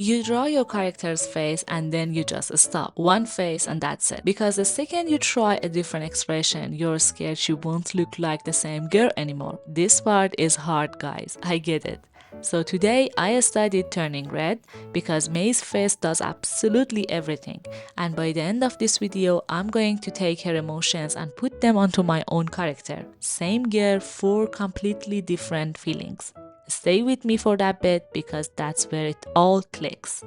You draw your character's face and then you just stop. One face and that's it. Because the second you try a different expression, you're scared she won't look like the same girl anymore. This part is hard, guys. I get it. So today I studied turning red because May's face does absolutely everything. And by the end of this video, I'm going to take her emotions and put them onto my own character. Same girl, four completely different feelings. Stay with me for that bit because that's where it all clicks.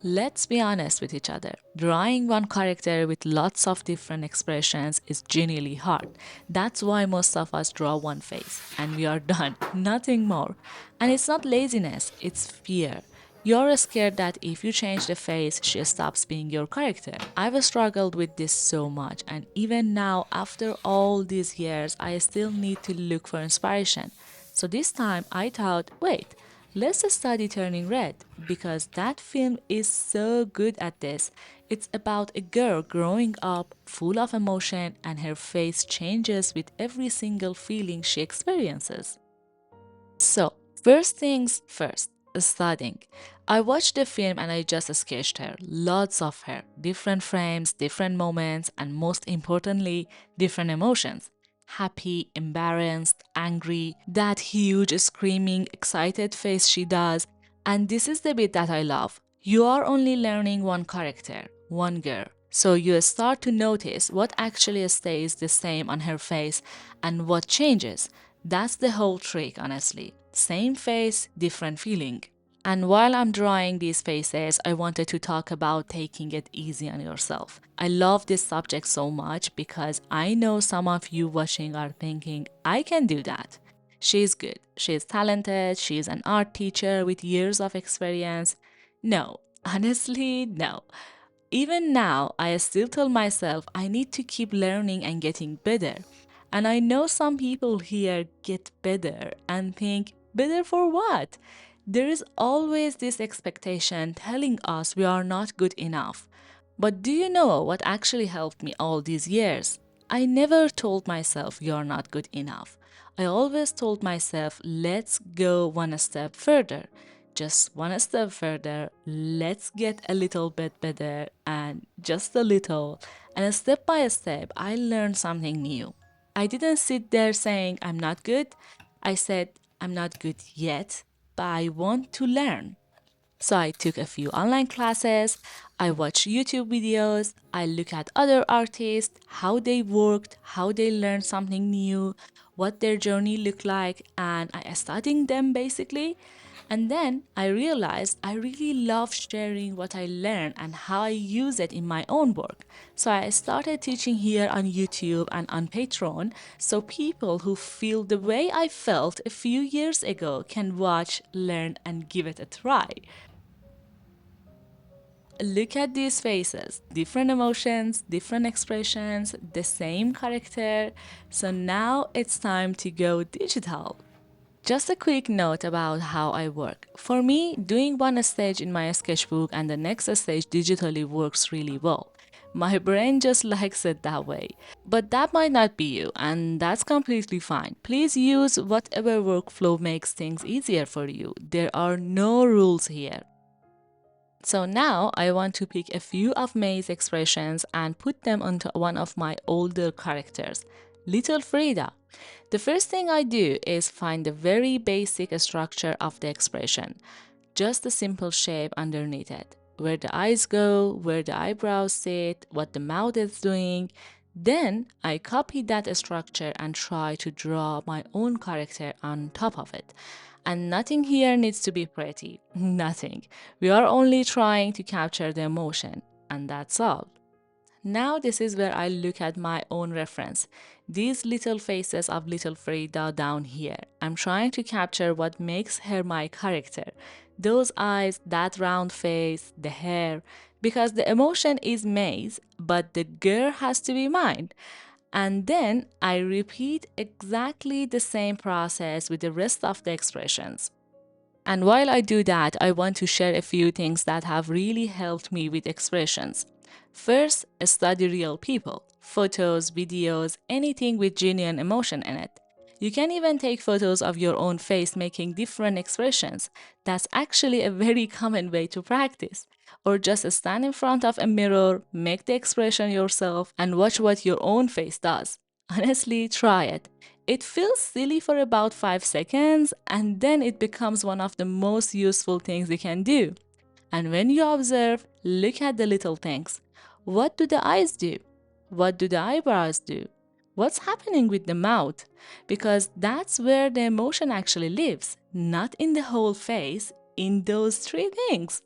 Let's be honest with each other. Drawing one character with lots of different expressions is genuinely hard. That's why most of us draw one face and we are done, nothing more. And it's not laziness, it's fear. You're scared that if you change the face, she stops being your character. I've struggled with this so much, and even now, after all these years, I still need to look for inspiration. So this time I thought, wait, let's study Turning Red because that film is so good at this. It's about a girl growing up full of emotion and her face changes with every single feeling she experiences. So, first things first, studying. I watched the film and I just sketched her. Lots of her. Different frames, different moments, and most importantly, different emotions. Happy, embarrassed, angry, that huge screaming, excited face she does. And this is the bit that I love. You are only learning one character, one girl. So you start to notice what actually stays the same on her face and what changes. That's the whole trick, honestly. Same face, different feeling. And while I'm drawing these faces, I wanted to talk about taking it easy on yourself. I love this subject so much because I know some of you watching are thinking, I can do that. She's good, she's talented, she's an art teacher with years of experience. No, honestly, no. Even now, I still tell myself I need to keep learning and getting better. And I know some people here get better and think, better for what? There is always this expectation telling us we are not good enough. But do you know what actually helped me all these years? I never told myself you're not good enough. I always told myself, let's go one step further. Just one step further, let's get a little bit better and just a little. And step by step, I learned something new. I didn't sit there saying I'm not good. I said I'm not good yet, but I want to learn. So I took a few online classes, I watched YouTube videos, I look at other artists, how they worked, how they learned something new, what their journey looked like, and I studied them basically. And then I realized I really love sharing what I learn and how I use it in my own work. So I started teaching here on YouTube and on Patreon so people who feel the way I felt a few years ago can watch, learn, and give it a try. Look at these faces, different emotions, different expressions, the same character. So now it's time to go digital. Just a quick note about how I work. For me, doing one stage in my sketchbook and the next stage digitally works really well. My brain just likes it that way. But that might not be you, and that's completely fine. Please use whatever workflow makes things easier for you. There are no rules here. So now I want to pick a few of May's expressions and put them onto one of my older characters, Little Frida. The first thing I do is find the very basic structure of the expression, just a simple shape underneath it, where the eyes go, where the eyebrows sit, what the mouth is doing. Then I copy that structure and try to draw my own character on top of it. And nothing here needs to be pretty. Nothing. We are only trying to capture the emotion, and that's all. Now this is where I look at my own reference. These little faces of little Frida down here. I'm trying to capture what makes her my character. Those eyes, that round face, the hair. Because the emotion is May's, but the girl has to be mine. And then I repeat exactly the same process with the rest of the expressions. And while I do that, I want to share a few things that have really helped me with expressions. First, study real people, photos, videos, anything with genuine emotion in it. You can even take photos of your own face making different expressions. That's actually a very common way to practice. Or just stand in front of a mirror, make the expression yourself, and watch what your own face does. Honestly, try it. It feels silly for about 5 seconds, and then it becomes one of the most useful things you can do. And when you observe, look at the little things. What do the eyes do? What do the eyebrows do? What's happening with the mouth? Because that's where the emotion actually lives, not in the whole face, in those three things.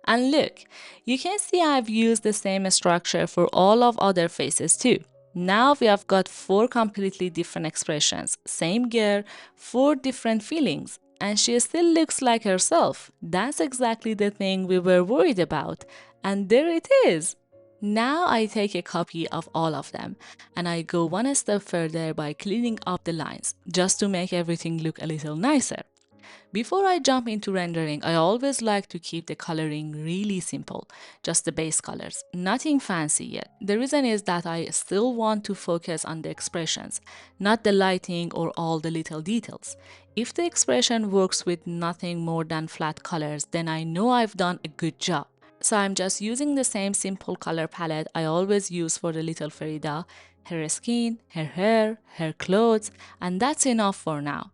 And look, you can see I've used the same structure for all of other faces too. Now we have got four completely different expressions, same girl, four different feelings, and she still looks like herself. That's exactly the thing we were worried about. And there it is. Now I take a copy of all of them and I go one step further by cleaning up the lines just to make everything look a little nicer. Before I jump into rendering, I always like to keep the coloring really simple, just the base colors, nothing fancy yet. The reason is that I still want to focus on the expressions, not the lighting or all the little details. If the expression works with nothing more than flat colors, then I know I've done a good job. So I'm just using the same simple color palette I always use for the little Frida, her skin, her hair, her clothes, and that's enough for now.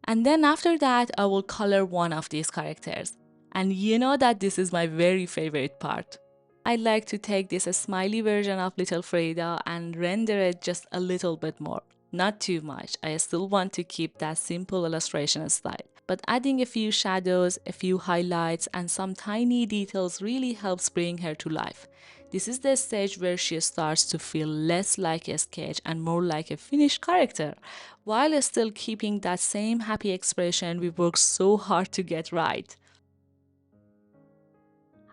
And then after that, I will color one of these characters. And you know that this is my very favorite part. I like to take this smiley version of little Frida and render it just a little bit more. Not too much. I still want to keep that simple illustration style. But adding a few shadows, a few highlights, and some tiny details really helps bring her to life. This is the stage where she starts to feel less like a sketch and more like a finished character, while still keeping that same happy expression we worked so hard to get right.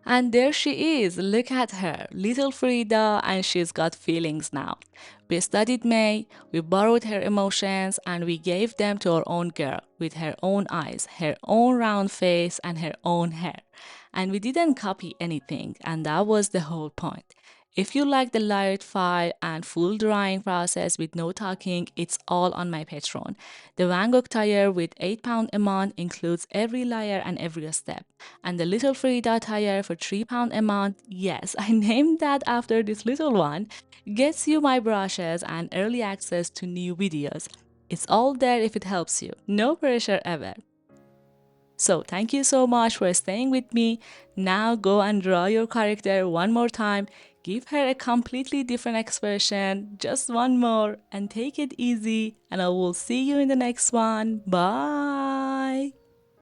And there she is, look at her, little Frida, and she's got feelings now. We studied May, we borrowed her emotions, and we gave them to our own girl with her own eyes, her own round face, and her own hair. And we didn't copy anything, and that was the whole point. If you like the layered file and full drawing process with no talking, it's all on my Patreon. The Van Gogh tire with £8 a month includes every layer and every step. And the little Frida tire for £3 a month, yes, I named that after this little one, gets you my brushes and early access to new videos. It's all there if it helps you. No pressure ever. So thank you so much for staying with me. Now go and draw your character one more time. Give her a completely different expression, just one more, and take it easy. And I will see you in the next one. Bye.